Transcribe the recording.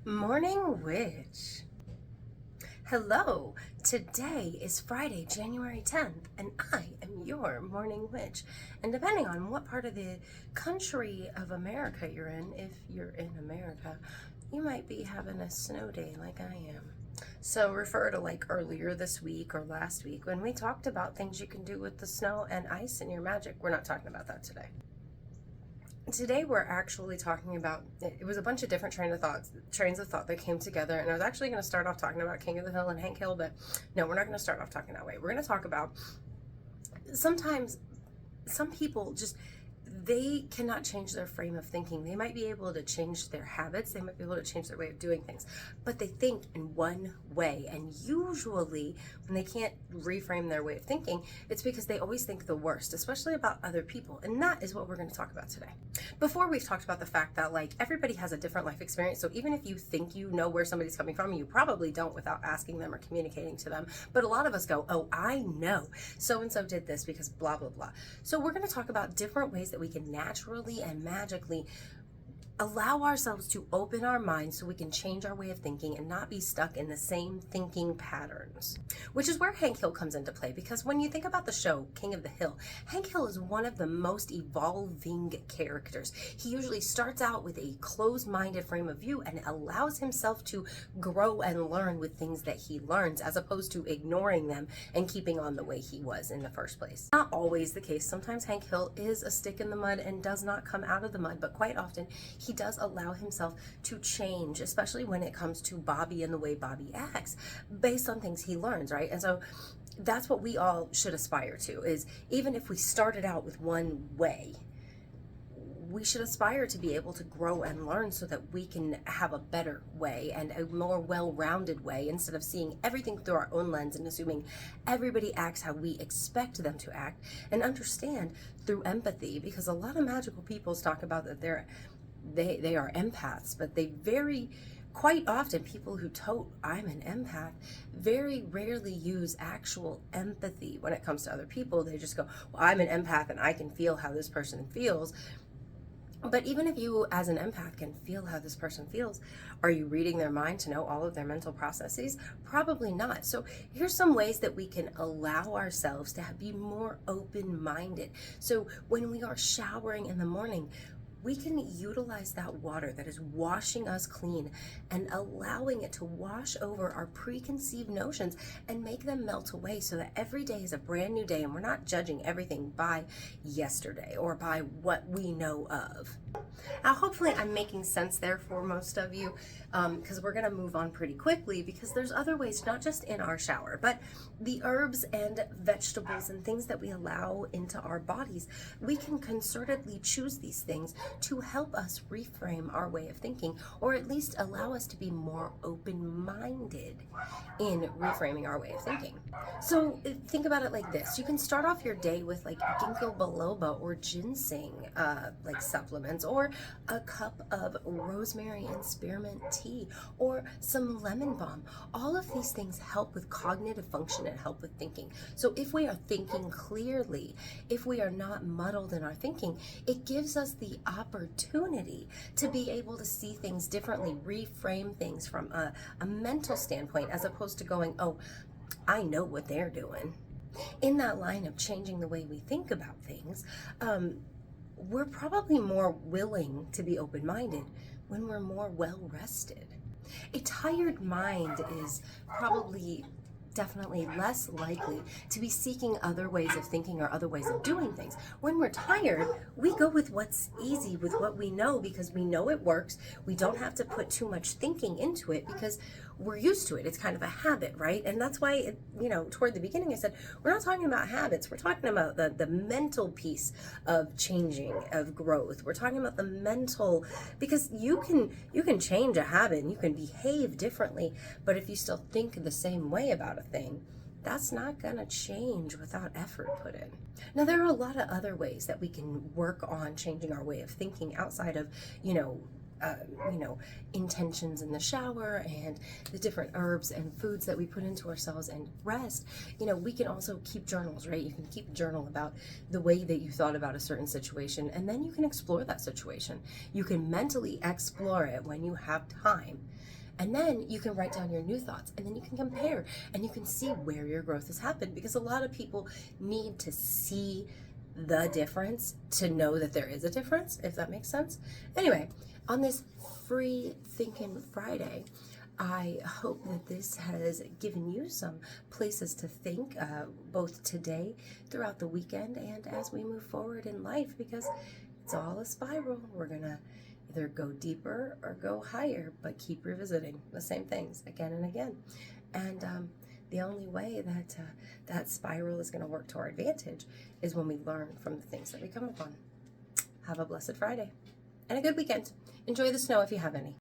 Morning Witch. Hello, today is Friday, January 10th, and I am your Morning Witch. And depending on what part of the country of America you're in, if you're in America, you might be having a snow day like I am. So refer to like earlier this week or last week when we talked about things you can do with the snow and ice in your magic. We're not talking about that today. Today we're actually talking about, it was a bunch of different trains of thought that came together, and I was actually going to start off talking about King of the Hill and Hank Hill, but no, we're not going to start off talking that way. We're going to talk about sometimes some people just, they cannot change their frame of thinking. They might be able to change their habits, they might be able to change their way of doing things, but they think in one way. And usually when they can't reframe their way of thinking, it's because they always think the worst, especially about other people. And that is what we're going to talk about today. Before, we've talked about the fact that like everybody has a different life experience. So even if you think you know where somebody's coming from, you probably don't without asking them or communicating to them. But a lot of us go, oh, I know so and so did this because blah blah blah. So we're going to talk about different ways that we can naturally and magically allow ourselves to open our minds so we can change our way of thinking and not be stuck in the same thinking patterns. Which is where Hank Hill comes into play, because when you think about the show King of the Hill, Hank Hill is one of the most evolving characters. He usually starts out with a closed-minded frame of view and allows himself to grow and learn with things that he learns, as opposed to ignoring them and keeping on the way he was in the first place. Not always the case. Sometimes Hank Hill is a stick in the mud and does not come out of the mud, but quite often he does allow himself to change, especially when it comes to Bobby and the way Bobby acts based on things he learns, right? And so that's what we all should aspire to, is even if we started out with one way, we should aspire to be able to grow and learn so that we can have a better way and a more well-rounded way, instead of seeing everything through our own lens and assuming everybody acts how we expect them to act, and understand through empathy. Because a lot of magical people talk about that they are empaths, but they quite often, people who tote I'm an empath very rarely use actual empathy when it comes to other people. They just go, well, I'm an empath and I can feel how this person feels. But even if you as an empath can feel how this person feels, are you reading their mind to know all of their mental processes? Probably not. So here's some ways that we can allow ourselves to be more open-minded. So when we are showering in the morning, we can utilize that water that is washing us clean and allowing it to wash over our preconceived notions and make them melt away, so that every day is a brand new day and we're not judging everything by yesterday or by what we know of. Now, hopefully I'm making sense there for most of you, because we're going to move on pretty quickly, because there's other ways, not just in our shower, but the herbs and vegetables and things that we allow into our bodies. We can concertedly choose these things to help us reframe our way of thinking, or at least allow us to be more open-minded in reframing our way of thinking. So think about it like this. You can start off your day with like ginkgo biloba or ginseng like supplements, or a cup of rosemary and spearmint tea, or some lemon balm. All of these things help with cognitive function and help with thinking. So if we are thinking clearly, if we are not muddled in our thinking, it gives us the opportunity to be able to see things differently, reframe things from a mental standpoint, as opposed to going, oh, I know what they're doing. In that line of changing the way we think about things, we're probably more willing to be open-minded when we're more well-rested. A tired mind is probably definitely less likely to be seeking other ways of thinking or other ways of doing things. When we're tired, we go with what's easy, with what we know, because we know it works. We don't have to put too much thinking into it because we're used to it. It's kind of a habit, right? And that's why, toward the beginning I said, we're not talking about habits. We're talking about the mental piece of changing, of growth. We're talking about the mental, because you can change a habit and you can behave differently, but if you still think the same way about a thing, that's not going to change without effort put in. Now, there are a lot of other ways that we can work on changing our way of thinking outside of, intentions in the shower and the different herbs and foods that we put into ourselves and rest. We can also keep journals, right? You can keep a journal about the way that you thought about a certain situation, and then you can explore that situation. You can mentally explore it when you have time. And then you can write down your new thoughts, and then you can compare, and you can see where your growth has happened, because a lot of people need to see the difference to know that there is a difference, if that makes sense. Anyway, on this Free Thinking Friday, I hope that this has given you some places to think, both today, throughout the weekend, and as we move forward in life, because it's all a spiral. We're gonna either go deeper or go higher, but keep revisiting the same things again and again. And the only way that that spiral is going to work to our advantage is when we learn from the things that we come upon. Have a blessed Friday and a good weekend. Enjoy the snow if you have any.